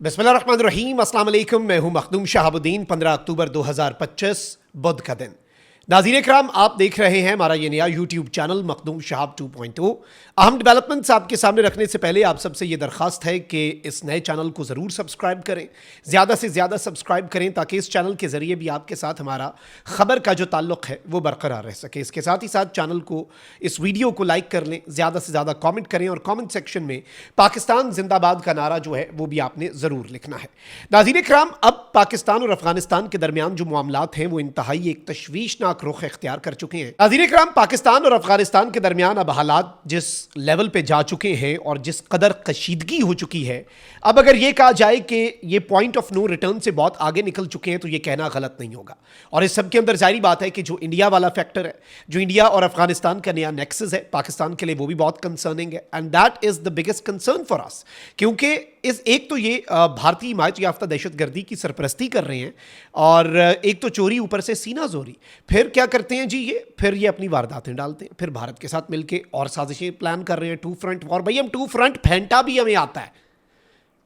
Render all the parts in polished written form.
बिस्मिल्लाहिर्रहमानिर्रहीम, अस्सलाम वालेकुम। मैं हूं मखदूम शहाबुद्दीन। 15 अक्टूबर 2025 बुध का दिन। नाज़रीन इकराम, आप देख रहे हैं हमारा ये नया यूट्यूब चैनल मखदूम शहाब 2.0। अहम डेवलपमेंट्स आपके सामने रखने से पहले आप सबसे ये दरख्वास्त है कि इस नए चैनल को ज़रूर सब्सक्राइब करें, ज़्यादा से ज़्यादा सब्सक्राइब करें, ताकि इस चैनल के ज़रिए भी आपके साथ हमारा ख़बर का जो ताल्लुक़ है वो बरकरार रह सके। इसके साथ ही साथ चैनल को, इस वीडियो को लाइक कर लें, ज़्यादा से ज़्यादा कॉमेंट करें और कॉमेंट सेक्शन में पाकिस्तान जिंदाबाद का नारा जो है वो भी आपने ज़रूर लिखना है। नाज़रीन इकराम, अब पाकिस्तान और अफगानिस्तान के दरमियान जो मामलात हैं वो इंतहाई एक तशवीशनाक रुख इख्तियार कर चुके हैं। नाज़रीन इकराम, पाकिस्तान और अफगानिस्तान के दरमियान अब हालात जिस लेवल पे जा चुके हैं और जिस कदर कशीदगी हो चुकी है, अब अगर ये कहा जाए कि ये पॉइंट ऑफ नो रिटर्न से बहुत आगे निकल चुके हैं तो ये कहना गलत नहीं होगा। और इस सब के अंदर जाहिर बात है कि जो इंडिया वाला फैक्टर है, जो इंडिया और अफगानिस्तान का नया नेक्सस है पाकिस्तान के लिए, वो भी बहुत कंसर्निंग है। And that is the biggest concern for us, क्योंकि इस एक तो ये भारतीय हिमायत याफ्ता दहशतगर्दी की सरपरस्ती कर रहे हैं, और एक तो चोरी, ऊपर से सीना जोरी। फिर क्या करते हैं जी फिर ये अपनी वारदातें डालते हैं, फिर भारत के साथ मिलकर और साजिशें प्लान कर रहे हैं। टू फ्रंट वॉर, भाई हम टू फ्रंट फेंटा भी हमें आता है।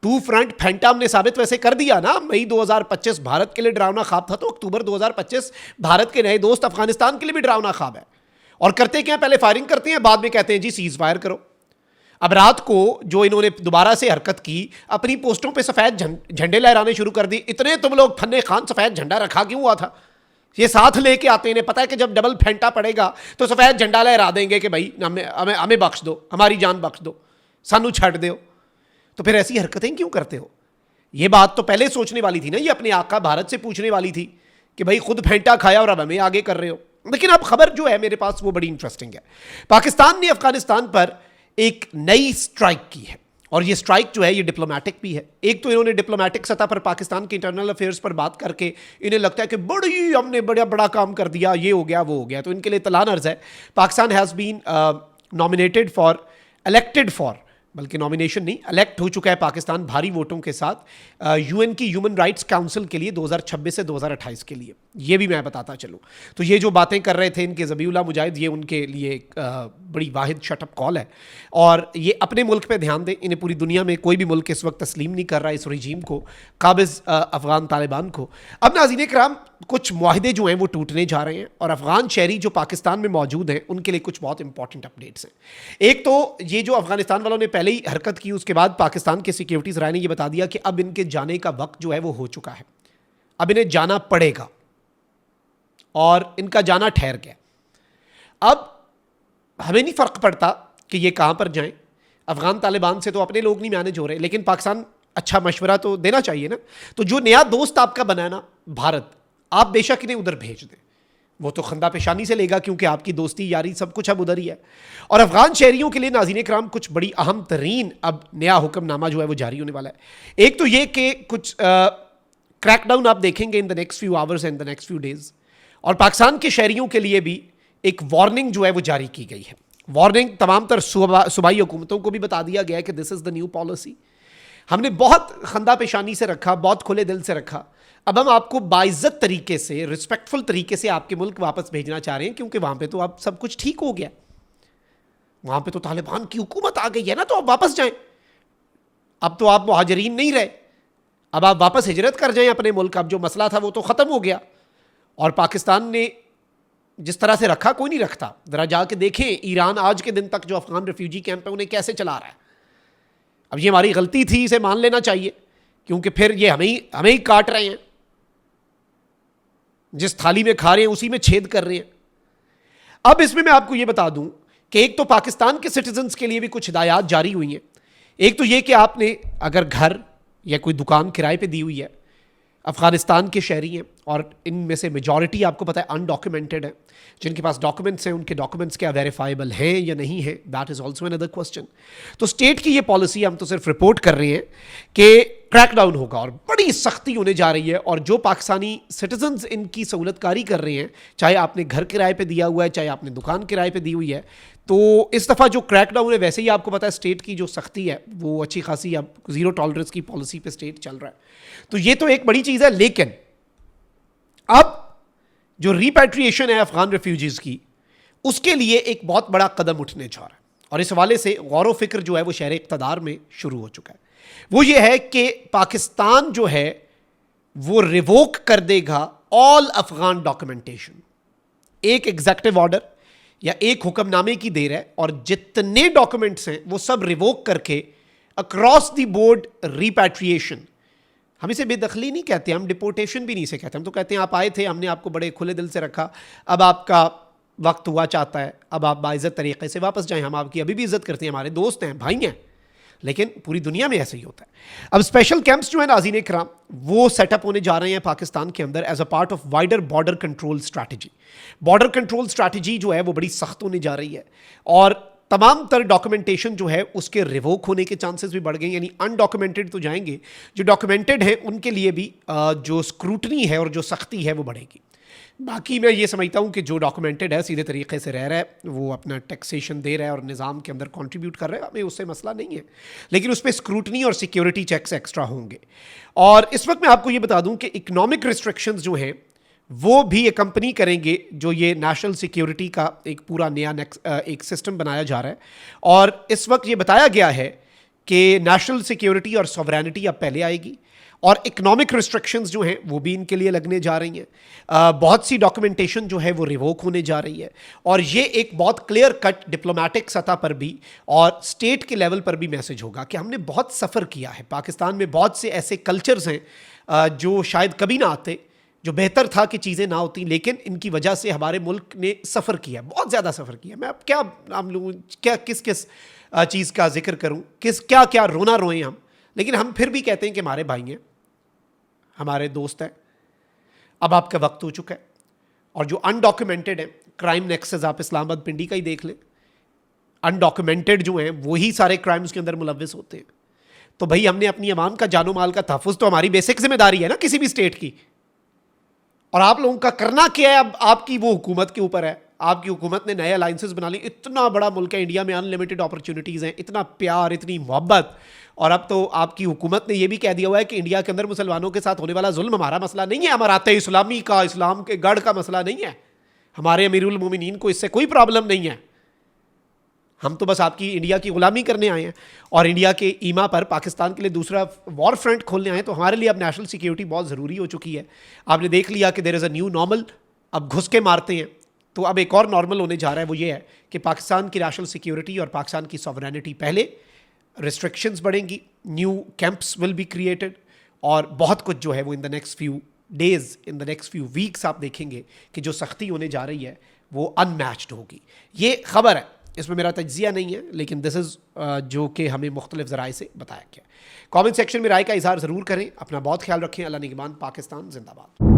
टू फ्रंट फेंटा हमने साबित वैसे कर दिया ना। मई 2025 भारत के लिए डरावना ख्वाब था, तो अक्टूबर 2025 भारत के नए दोस्त अफगानिस्तान के लिए भी डरावना ख्वाब है। और करते क्या, पहले फायरिंग करते हैं, बाद में कहते हैं जी सीज फायर करो। अब रात को जो इन्होंने दोबारा से हरकत की, अपनी पोस्टों पे सफ़ेद झंडे लहराने शुरू कर दिए। इतने तुम लोग फन्ने खान सफ़ेद झंडा रखा क्यों हुआ था? ये साथ लेके आते हैं, इन्हें पता है कि जब डबल फेंटा पड़ेगा तो सफ़ेद झंडा लहरा देंगे कि भाई हमें बख्श दो, हमारी जान बख्श दो, सानू छड़ दो। तो फिर ऐसी हरकतें क्यों करते हो? ये बात तो पहले सोचने वाली थी ना, ये अपने आका भारत से पूछने वाली थी कि भाई खुद फेंटा खाया और अब हमें आगे कर रहे हो। लेकिन अब खबर जो है मेरे पास वो बड़ी इंटरेस्टिंग है। पाकिस्तान ने अफगानिस्तान पर एक नई स्ट्राइक की है, और ये स्ट्राइक जो है ये डिप्लोमेटिक भी है। एक तो इन्होंने डिप्लोमेटिक सतह पर पाकिस्तान के इंटरनल अफेयर्स पर बात करके इन्हें लगता है कि हमने बड़ा बड़ा काम कर दिया, ये हो गया वो हो गया। तो इनके लिए तलान अर्ज है। Pakistan has been nominated for, elected for, बल्कि नॉमिनेशन नहीं, इलेक्ट हो चुका है पाकिस्तान भारी वोटों के साथ यूएन की ह्यूमन राइट्स काउंसिल के लिए 2026 से 2028 के लिए। ये भी मैं बताता चलूँ तो ये जो बातें कर रहे थे इनके ज़बीउल्लाह मुजाहिद, ये उनके लिए एक बड़ी वाहिद शटअप कॉल है। और ये अपने मुल्क पे ध्यान दें, इन्हें पूरी दुनिया में कोई भी मुल्क इस वक्त तस्लीम नहीं कर रहा इस रजीम को, काबिज़ अफ़गान तालिबान को। अब नाज़रीन इकराम, कुछ मुआहदे जो हैं वो टूटने जा रहे हैं, और अफ़गान शहरी जो पाकिस्तान में मौजूद हैं उनके लिए कुछ बहुत इंपॉर्टेंट अपडेट्स हैं। एक तो ये जो अफ़गानिस्तान वालों ने पहले ही हरकत की, उसके बाद पाकिस्तान के सिक्योरिटीज़ राय ने ये बता दिया कि अब इनके जाने का वक्त जो है वो हो चुका है, अब इन्हें जाना पड़ेगा और इनका जाना ठहर गया। अब हमें नहीं फ़र्क पड़ता कि ये कहाँ पर जाएं, अफ़गान तालिबान से तो अपने लोग नहीं मैनेज हो रहे, लेकिन पाकिस्तान अच्छा मशवरा तो देना चाहिए ना। तो जो नया दोस्त आपका बना है ना भारत, आप बेशक इन्हें उधर भेज दें, वो तो खंदा पेशानी से लेगा, क्योंकि आपकी दोस्ती यारी सब कुछ अब उधर ही है। और अफ़गान शहरियों के लिए नाज़रीन इकराम कुछ बड़ी अहम तरीन अब नया हुक्मनामा जो है वो जारी होने वाला है। एक तो ये कि कुछ क्रैकडाउन आप देखेंगे in the next few hours and the next few days, और पाकिस्तान के शहरियों के लिए भी एक वार्निंग जो है वो जारी की गई है। वार्निंग तमाम तर सूबाई हुकूमतों को भी बता दिया गया है कि this is the new policy. हमने बहुत खंदा पेशानी से रखा, बहुत खुले दिल से रखा, अब हम आपको बाइज्जत तरीके से, रिस्पेक्टफुल तरीके से आपके मुल्क वापस भेजना चाह रहे हैं, क्योंकि वहाँ पे तो अब सब कुछ ठीक हो गया, वहाँ पे तो तालिबान की हुकूमत आ गई है ना, तो आप वापस जाएं। अब तो आप मुहाजिरीन नहीं रहे, अब आप वापस हिजरत कर जाएं अपने मुल्क। अब जो मसला था वो तो ख़त्म हो गया। और पाकिस्तान ने जिस तरह से रखा, कोई नहीं रखता। ज़रा जाके देखें ईरान आज के दिन तक जो अफ़गान रेफ्यूजी कैंप है उन्हें कैसे चला रहा है। अब ये हमारी गलती थी, इसे मान लेना चाहिए, क्योंकि फिर ये हमें ही काट रहे हैं, जिस थाली में खा रहे हैं उसी में छेद कर रहे हैं। अब इसमें मैं आपको ये बता दूं कि एक तो पाकिस्तान के सिटीजन्स के लिए भी कुछ हिदायत जारी हुई हैं। एक तो ये कि आपने अगर घर या कोई दुकान किराए पे दी हुई है, अफ़गानिस्तान के शहरी हैं, और इनमें से मेजॉरिटी आपको पता है अनडॉक्यूमेंटेड है, जिनके पास डॉक्यूमेंट्स हैं उनके डॉक्यूमेंट्स क्या वेरीफाइबल हैं या नहीं है, that is also another question. तो स्टेट की ये पॉलिसी, हम तो सिर्फ रिपोर्ट कर रहे हैं कि क्रैकडाउन होगा और बड़ी सख्ती होने जा रही है। और जो पाकिस्तानी सिटीजन्स इनकी सहूलतकारी कर रहे हैं, चाहे आपने घर किराए पे दिया हुआ है, चाहे आपने दुकान किराए पे दी हुई है, तो इस दफ़ा जो क्रैकडाउन है, वैसे ही आपको पता है स्टेट की जो सख्ती है वो अच्छी खासी, अब ज़ीरो टॉलरेंस की पॉलिसी पे स्टेट चल रहा है। तो ये तो एक बड़ी चीज़ है। लेकिन अब जो रिपैट्रिएशन है अफ़गान रेफ्यूजीज़ की, उसके लिए एक बहुत बड़ा कदम उठने जा रहा है, और इस हवाले से गौर व फिक्र जो है वो शहर इक़्तिदार में शुरू हो चुका है। وہ یہ ہے کہ پاکستان جو ہے وہ ریووک کر دے گا آل افغان ڈاکومنٹیشن. ایک ایگزیکٹو آرڈر یا ایک حکم نامے کی دیر ہے اور جتنے ڈاکومنٹس ہیں وہ سب ریووک کر کے اکراس دی بورڈ ریپیٹریشن. ہم اسے بے دخلی نہیں کہتے, ہم ڈپورٹیشن بھی نہیں سے کہتے, ہم تو کہتے ہیں آپ آئے تھے, ہم نے آپ کو بڑے کھلے دل سے رکھا, اب آپ کا وقت ہوا چاہتا ہے, اب آپ باعزت طریقے سے واپس جائیں. ہم آپ کی ابھی بھی عزت کرتے ہیں, ہمارے دوست ہیں, بھائی ہیں, لیکن پوری دنیا میں ایسے ہی ہوتا ہے. اب اسپیشل کیمپس جو ہیں ناظرین کرام وہ سیٹ اپ ہونے جا رہے ہیں پاکستان کے اندر as a part of wider border control strategy. Border control strategy جو ہے وہ بڑی سخت ہونے جا رہی ہے اور تمام تر ڈاکومنٹیشن جو ہے اس کے ریووک ہونے کے چانسز بھی بڑھ گئے. یعنی انڈاکومنٹڈ تو جائیں گے, جو ڈاکومنٹڈ ہیں ان کے لیے بھی جو اسکروٹنی ہے اور جو سختی ہے وہ بڑھے گی. باقی میں یہ سمجھتا ہوں کہ جو ڈاکومنٹڈ ہے سیدھے طریقے سے رہ رہا ہے, وہ اپنا ٹیکسیشن دے رہا ہے اور نظام کے اندر کنٹریبیوٹ کر رہا ہے, ہمیں اس سے مسئلہ نہیں ہے, لیکن اس پہ اسکروٹنی اور سیکیورٹی چیکس ایکسٹرا ہوں گے. اور اس وقت میں آپ کو یہ بتا دوں کہ اکنامک ریسٹرکشنز جو ہیں وہ بھی اکمپنی کریں گے جو یہ نیشنل سیکیورٹی کا ایک پورا نیا ایک سسٹم بنایا جا رہا ہے. اور اس وقت یہ بتایا گیا ہے کہ نیشنل سیکیورٹی اور سوورینٹی اب پہلے آئے گی اور اکنامک ریسٹرکشنز جو ہیں وہ بھی ان کے لیے لگنے جا رہی ہیں. بہت سی ڈاکومنٹیشن جو ہے وہ ریووک ہونے جا رہی ہے اور یہ ایک بہت کلیئر کٹ ڈپلومیٹک سطح پر بھی اور اسٹیٹ کے لیول پر بھی میسج ہوگا کہ ہم نے بہت سفر کیا ہے. پاکستان میں بہت سے ایسے کلچرز ہیں جو شاید کبھی نہ آتے, جو بہتر تھا کہ چیزیں نہ ہوتی, لیکن ان کی وجہ سے ہمارے ملک نے سفر کیا, بہت زیادہ سفر کیا. میں اب کیا ہم لوگوں کس چیز کا ذکر کروں, کیا رونا روئیں ہم, لیکن ہم پھر بھی کہتے ہیں کہ ہمارے بھائی ہیں, ہمارے دوست ہیں. اب آپ کا وقت ہو چکا ہے اور جو انڈاکومنٹڈ ہیں, کرائم نیکسز آپ اسلام آباد پنڈی کا ہی دیکھ لیں, انڈاکومنٹڈ جو ہیں وہی سارے کرائمز کے اندر ملوث ہوتے ہیں. تو بھائی ہم نے اپنی عوام کا جان و مال کا تحفظ تو ہماری بیسک ذمہ داری ہے نا کسی بھی اسٹیٹ کی. اور آپ لوگوں کا کرنا کیا ہے, اب آپ کی وہ حکومت کے اوپر ہے. آپ کی حکومت نے نئے الائنسز بنا لی, اتنا بڑا ملک ہے انڈیا میں, ان لمیٹڈ اپرچونیٹیز ہیں, اتنا پیار, اتنی محبت. اور اب تو آپ کی حکومت نے یہ بھی کہہ دیا ہوا ہے کہ انڈیا کے اندر مسلمانوں کے ساتھ ہونے والا ظلم ہمارا مسئلہ نہیں ہے, امارات اسلامی کا, اسلام کے گڑھ کا مسئلہ نہیں ہے. ہمارے امیر المومنین کو اس سے کوئی پرابلم نہیں ہے, ہم تو بس آپ کی انڈیا کی غلامی کرنے آئے ہیں اور انڈیا کے ایما پر پاکستان کے لیے دوسرا وار فرنٹ کھولنے آئے ہیں. تو ہمارے لیے اب نیشنل سیکیورٹی بہت ضروری ہو چکی ہے. آپ نے دیکھ لیا کہ دیر از اے نیو نارمل, اب گھس کے مارتے ہیں. تو اب ایک اور نارمل ہونے جا رہا ہے, وہ یہ ہے کہ پاکستان کی نیشنل سیکیورٹی اور پاکستان کی سوورینٹی پہلے, ریسٹرکشنز بڑھیں گی, new campus will be created, اور بہت کچھ جو ہے وہ in the next few days, in the next few weeks آپ دیکھیں گے کہ جو سختی ہونے جا رہی ہے وہ ان میچڈ ہوگی. یہ خبر ہے, اس میں میرا تجزیہ نہیں ہے, لیکن دس از جو کہ ہمیں مختلف ذرائع سے بتایا گیا. کامنٹ سیکشن میں رائے کا اظہار ضرور کریں. اپنا بہت خیال رکھیں. اللہ نگہبان. پاکستان زندہ باد.